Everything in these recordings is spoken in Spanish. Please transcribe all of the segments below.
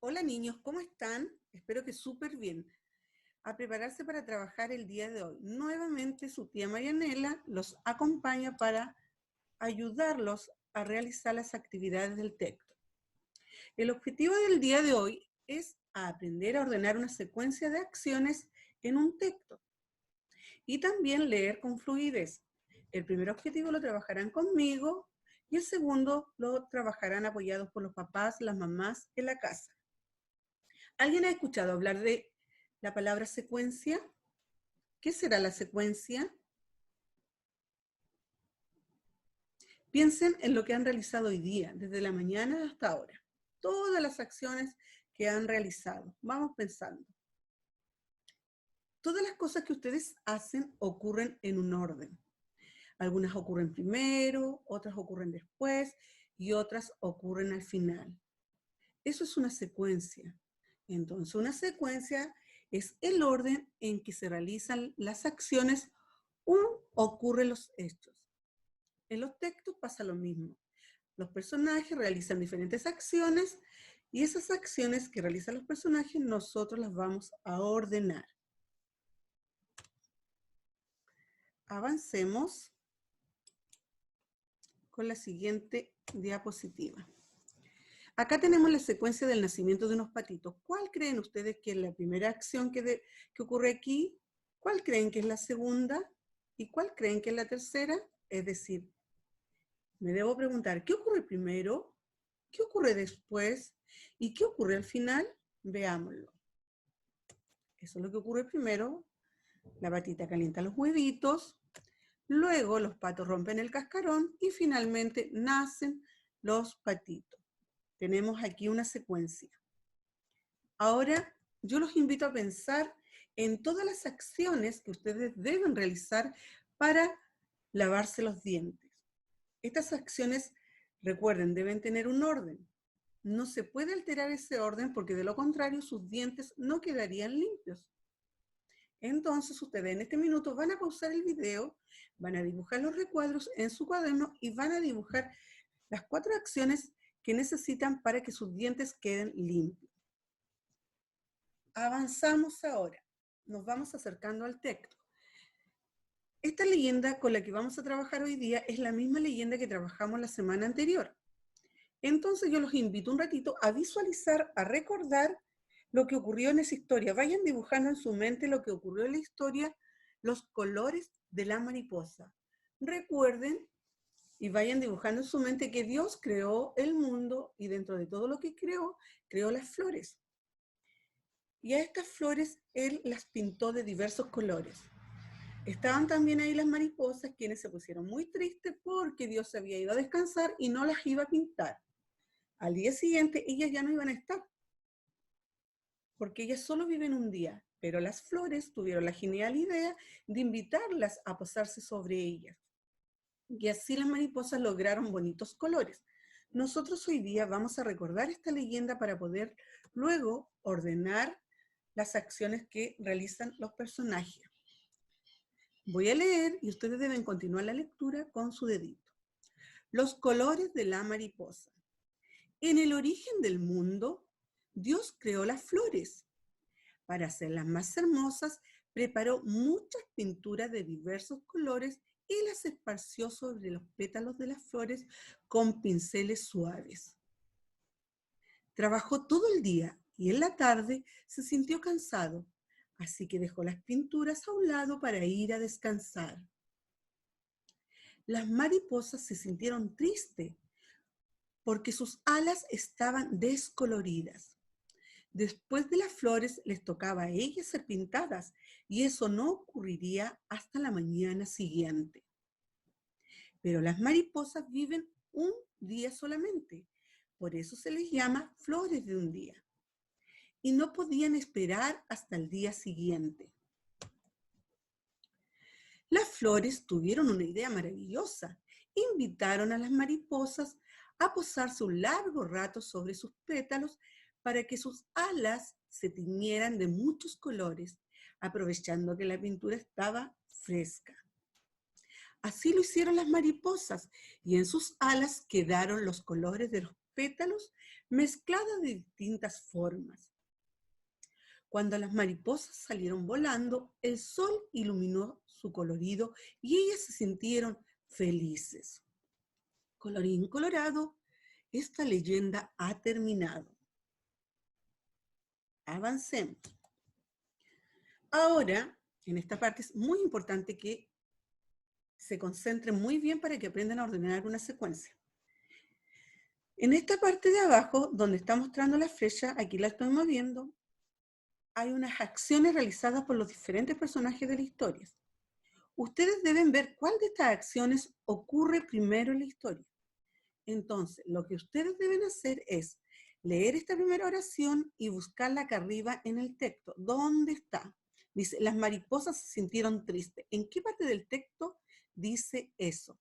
Hola niños, ¿cómo están? Espero que súper bien. A prepararse para trabajar el día de hoy. Nuevamente su tía Marianela los acompaña para ayudarlos a realizar las actividades del texto. El objetivo del día de hoy es aprender a ordenar una secuencia de acciones en un texto y también leer con fluidez. El primer objetivo lo trabajarán conmigo y el segundo lo trabajarán apoyados por los papás, las mamás en la casa. ¿Alguien ha escuchado hablar de la palabra secuencia? ¿Qué será la secuencia? Piensen en lo que han realizado hoy día, desde la mañana hasta ahora. Todas las acciones que han realizado. Vamos pensando. Todas las cosas que ustedes hacen ocurren en un orden. Algunas ocurren primero, otras ocurren después y otras ocurren al final. Eso es una secuencia. Entonces, una secuencia es el orden en que se realizan las acciones o ocurren los hechos. En los textos pasa lo mismo. Los personajes realizan diferentes acciones y esas acciones que realizan los personajes nosotros las vamos a ordenar. Avancemos con la siguiente diapositiva. Acá tenemos la secuencia del nacimiento de unos patitos. ¿Cuál creen ustedes que es la primera acción que ocurre aquí? ¿Cuál creen que es la segunda? ¿Y cuál creen que es la tercera? Es decir, me debo preguntar, ¿qué ocurre primero? ¿Qué ocurre después? ¿Y qué ocurre al final? Veámoslo. Eso es lo que ocurre primero. La patita calienta los huevitos, luego los patos rompen el cascarón y finalmente nacen los patitos. Tenemos aquí una secuencia. Ahora yo los invito a pensar en todas las acciones que ustedes deben realizar para lavarse los dientes. Estas acciones, recuerden, deben tener un orden. No se puede alterar ese orden porque de lo contrario sus dientes no quedarían limpios. Entonces ustedes en este minuto van a pausar el video, van a dibujar los recuadros en su cuaderno y van a dibujar las 4 acciones que necesitan para que sus dientes queden limpios. Avanzamos ahora, nos vamos acercando al texto. Esta leyenda con la que vamos a trabajar hoy día es la misma leyenda que trabajamos la semana anterior. Entonces yo los invito un ratito a visualizar, a recordar lo que ocurrió en esa historia. Vayan dibujando en su mente lo que ocurrió en la historia, los colores de la mariposa. Recuerden y vayan dibujando en su mente que Dios creó el mundo y dentro de todo lo que creó, creó las flores. Y a estas flores Él las pintó de diversos colores. Estaban también ahí las mariposas, quienes se pusieron muy tristes porque Dios se había ido a descansar y no las iba a pintar. Al día siguiente ellas ya no iban a estar, porque ellas solo viven un día, pero las flores tuvieron la genial idea de invitarlas a posarse sobre ellas. Y así las mariposas lograron bonitos colores. Nosotros hoy día vamos a recordar esta leyenda para poder luego ordenar las acciones que realizan los personajes. Voy a leer y ustedes deben continuar la lectura con su dedito. Los colores de la mariposa. En el origen del mundo, Dios creó las flores. Para hacerlas más hermosas, preparó muchas pinturas de diversos colores y las esparció sobre los pétalos de las flores con pinceles suaves. Trabajó todo el día y en la tarde se sintió cansado, así que dejó las pinturas a un lado para ir a descansar. Las mariposas se sintieron tristes porque sus alas estaban descoloridas. Después de las flores les tocaba a ellas ser pintadas y eso no ocurriría hasta la mañana siguiente. Pero las mariposas viven un día solamente, por eso se les llama flores de un día. Y no podían esperar hasta el día siguiente. Las flores tuvieron una idea maravillosa. Invitaron a las mariposas a posarse un largo rato sobre sus pétalos para que sus alas se tiñeran de muchos colores, aprovechando que la pintura estaba fresca. Así lo hicieron las mariposas y en sus alas quedaron los colores de los pétalos mezcladas de distintas formas. Cuando las mariposas salieron volando, el sol iluminó su colorido y ellas se sintieron felices. Colorín colorado, esta leyenda ha terminado. Avancemos. Ahora, en esta parte es muy importante que se concentren muy bien para que aprendan a ordenar una secuencia. En esta parte de abajo, donde está mostrando la flecha, aquí la estoy moviendo, hay unas acciones realizadas por los diferentes personajes de la historia. Ustedes deben ver cuál de estas acciones ocurre primero en la historia. Entonces, lo que ustedes deben hacer es leer esta primera oración y buscarla acá arriba en el texto. ¿Dónde está? Dice, las mariposas se sintieron tristes. ¿En qué parte del texto dice eso?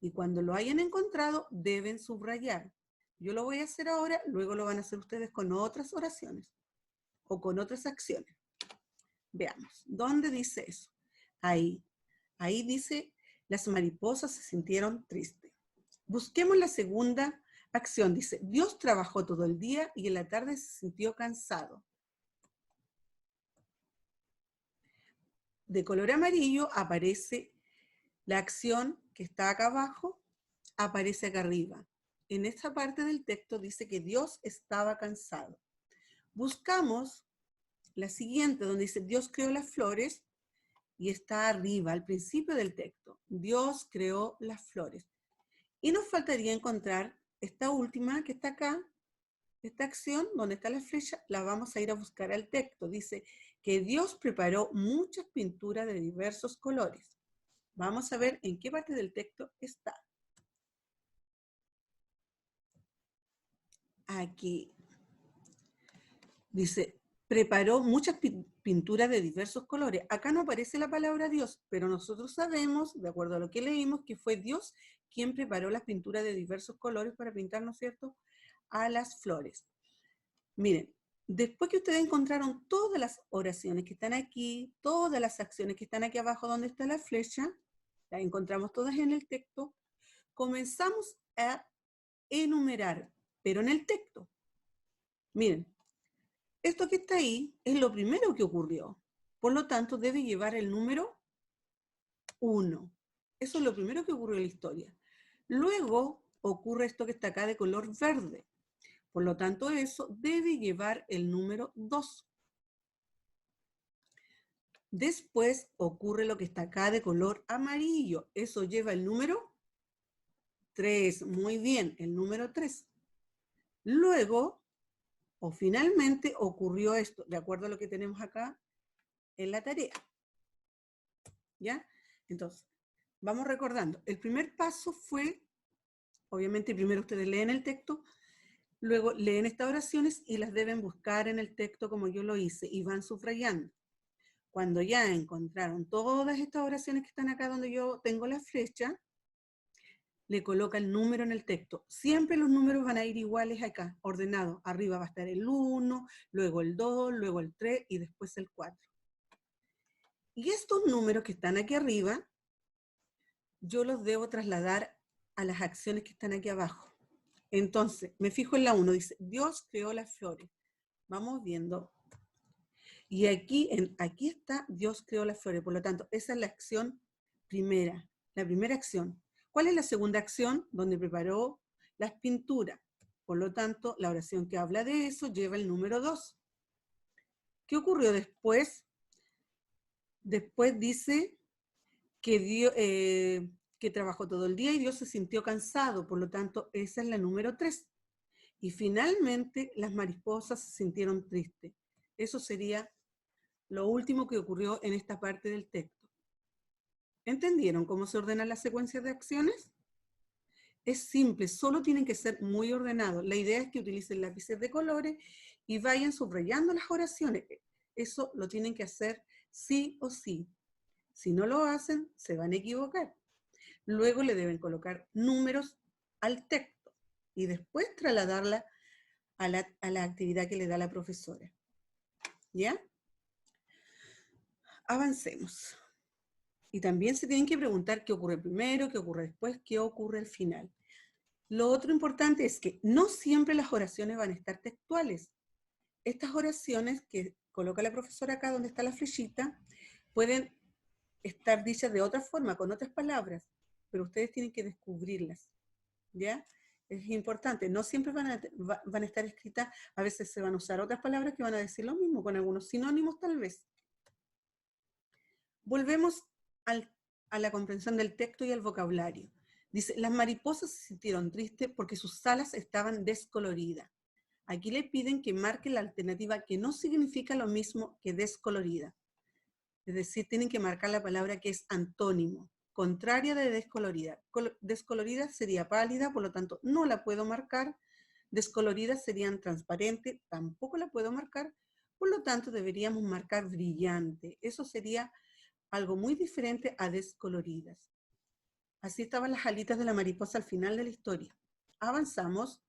Y cuando lo hayan encontrado, deben subrayar. Yo lo voy a hacer ahora, luego lo van a hacer ustedes con otras oraciones o con otras acciones. Veamos, ¿dónde dice eso? Ahí. Ahí dice, las mariposas se sintieron tristes. Busquemos la segunda acción. Dice, Dios trabajó todo el día y en la tarde se sintió cansado. De color amarillo aparece la acción que está acá abajo, aparece acá arriba. En esta parte del texto dice que Dios estaba cansado. Buscamos la siguiente, donde dice Dios creó las flores, y está arriba, al principio del texto. Dios creó las flores. Y nos faltaría encontrar esta última que está acá, esta acción, donde está la flecha, la vamos a ir a buscar al texto. Dice que Dios preparó muchas pinturas de diversos colores. Vamos a ver en qué parte del texto está. Aquí dice, preparó muchas pinturas de diversos colores. Acá no aparece la palabra Dios, pero nosotros sabemos, de acuerdo a lo que leímos, que fue Dios quien preparó las pinturas de diversos colores para pintar, ¿no es cierto?, a las flores. Miren, después que ustedes encontraron todas las oraciones que están aquí, todas las acciones que están aquí abajo donde está la flecha, las encontramos todas en el texto, comenzamos a enumerar, pero en el texto. Miren, esto que está ahí es lo primero que ocurrió. Por lo tanto, debe llevar el número 1. Eso es lo primero que ocurrió en la historia. Luego ocurre esto que está acá de color verde. Por lo tanto, eso debe llevar el número 2. Después ocurre lo que está acá de color amarillo. Eso lleva el número 3. Muy bien, el número 3. Luego, o finalmente, ocurrió esto, de acuerdo a lo que tenemos acá en la tarea. ¿Ya? Entonces, vamos recordando. El primer paso fue, obviamente primero ustedes leen el texto, luego leen estas oraciones y las deben buscar en el texto como yo lo hice y van subrayando. Cuando ya encontraron todas estas oraciones que están acá donde yo tengo la flecha, le coloca el número en el texto. Siempre los números van a ir iguales acá, ordenados. Arriba va a estar el 1, luego el 2, luego el 3 y después el 4. Y estos números que están aquí arriba, yo los debo trasladar a las acciones que están aquí abajo. Entonces, me fijo en la 1, dice, Dios creó las flores. Vamos viendo. Y aquí está, Dios creó las flores. Por lo tanto, esa es la acción primera, la primera acción. ¿Cuál es la segunda acción? Donde preparó las pinturas. Por lo tanto, la oración que habla de eso lleva el número 2. ¿Qué ocurrió después? Después dice que trabajó todo el día y Dios se sintió cansado. Por lo tanto, esa es la número 3. Y finalmente, las mariposas se sintieron tristes. Eso sería lo último que ocurrió en esta parte del texto. ¿Entendieron cómo se ordenan las secuencias de acciones? Es simple, solo tienen que ser muy ordenados. La idea es que utilicen lápices de colores y vayan subrayando las oraciones. Eso lo tienen que hacer sí o sí. Si no lo hacen, se van a equivocar. Luego le deben colocar números al texto y después trasladarla a la actividad que le da la profesora. ¿Ya? Avancemos. Y también se tienen que preguntar qué ocurre primero, qué ocurre después, qué ocurre al final. Lo otro importante es que no siempre las oraciones van a estar textuales. Estas oraciones que coloca la profesora acá donde está la flechita, pueden estar dichas de otra forma, con otras palabras, pero ustedes tienen que descubrirlas, ¿ya? Es importante, no siempre van a estar escritas, a veces se van a usar otras palabras que van a decir lo mismo, con algunos sinónimos tal vez. Volvemos a la comprensión del texto y al vocabulario. Dice, las mariposas se sintieron tristes porque sus alas estaban descoloridas. Aquí le piden que marque la alternativa que no significa lo mismo que descolorida. Es decir, tienen que marcar la palabra que es antónimo, contraria de descolorida. Descolorida sería pálida, por lo tanto no la puedo marcar. Descolorida serían transparente, tampoco la puedo marcar. Por lo tanto deberíamos marcar brillante. Eso sería algo muy diferente a descoloridas. Así estaban las alitas de la mariposa al final de la historia. Avanzamos.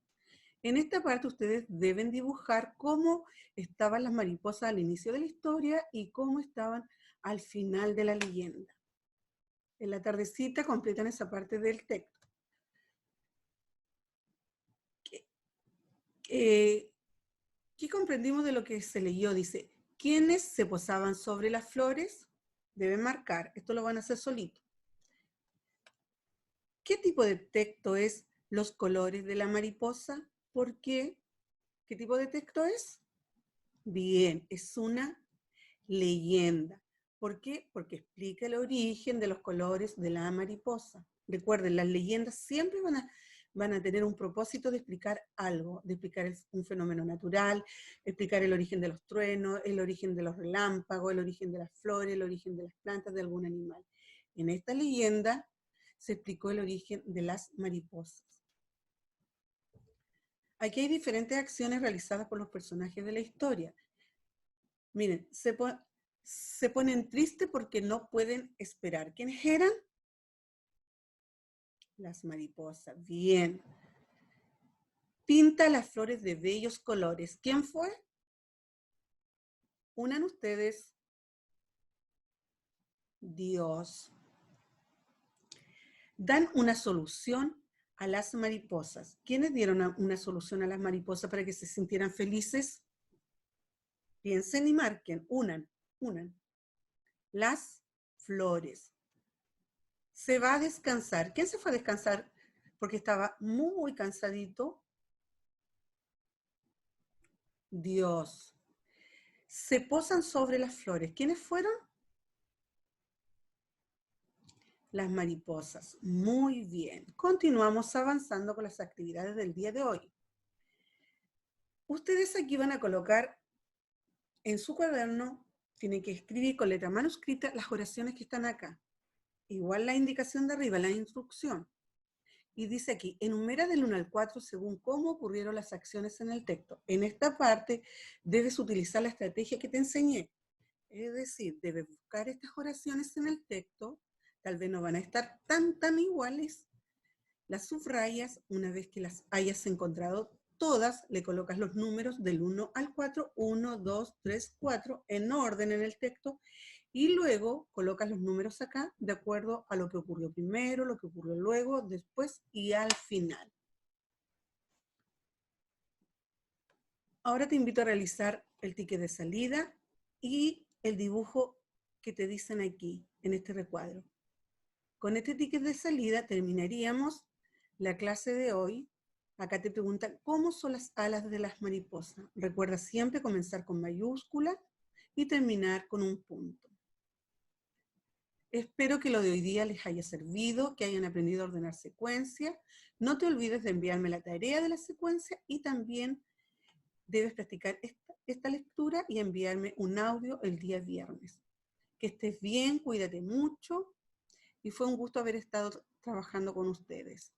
En esta parte ustedes deben dibujar cómo estaban las mariposas al inicio de la historia y cómo estaban al final de la leyenda. En la tardecita completan esa parte del texto. ¿Qué comprendimos de lo que se leyó? Dice, ¿quiénes se posaban sobre las flores? Deben marcar, esto lo van a hacer solito. ¿Qué tipo de texto es los colores de la mariposa? ¿Por qué? ¿Qué tipo de texto es? Bien, es una leyenda. ¿Por qué? Porque explica el origen de los colores de la mariposa. Recuerden, las leyendas siempre van a tener un propósito de explicar algo, de explicar un fenómeno natural, explicar el origen de los truenos, el origen de los relámpagos, el origen de las flores, el origen de las plantas, de algún animal. En esta leyenda se explicó el origen de las mariposas. Aquí hay diferentes acciones realizadas por los personajes de la historia. Miren, se ponen tristes porque no pueden esperar. ¿Quiénes eran? Las mariposas. Bien. Pinta las flores de bellos colores. ¿Quién fue? Unan ustedes. Dios. Dan una solución a las mariposas. ¿Quiénes dieron una solución a las mariposas para que se sintieran felices? Piensen y marquen. Unan. Las flores. Se va a descansar. ¿Quién se fue a descansar? Porque estaba muy cansadito. Dios. Se posan sobre las flores. ¿Quiénes fueron? Las mariposas. Muy bien. Continuamos avanzando con las actividades del día de hoy. Ustedes aquí van a colocar en su cuaderno, tienen que escribir con letra manuscrita las oraciones que están acá. Igual la indicación de arriba, la instrucción. Y dice aquí, enumera del 1 al 4 según cómo ocurrieron las acciones en el texto. En esta parte debes utilizar la estrategia que te enseñé. Es decir, debes buscar estas oraciones en el texto, tal vez no van a estar tan iguales. Las subrayas, una vez que las hayas encontrado todas, le colocas los números del 1 al 4, 1, 2, 3, 4, en orden en el texto, y luego colocas los números acá de acuerdo a lo que ocurrió primero, lo que ocurrió luego, después y al final. Ahora te invito a realizar el ticket de salida y el dibujo que te dicen aquí, en este recuadro. Con este ticket de salida terminaríamos la clase de hoy. Acá te preguntan, ¿cómo son las alas de las mariposas? Recuerda siempre comenzar con mayúscula y terminar con un punto. Espero que lo de hoy día les haya servido, que hayan aprendido a ordenar secuencia. No te olvides de enviarme la tarea de la secuencia y también debes practicar esta lectura y enviarme un audio el día viernes. Que estés bien, cuídate mucho y fue un gusto haber estado trabajando con ustedes.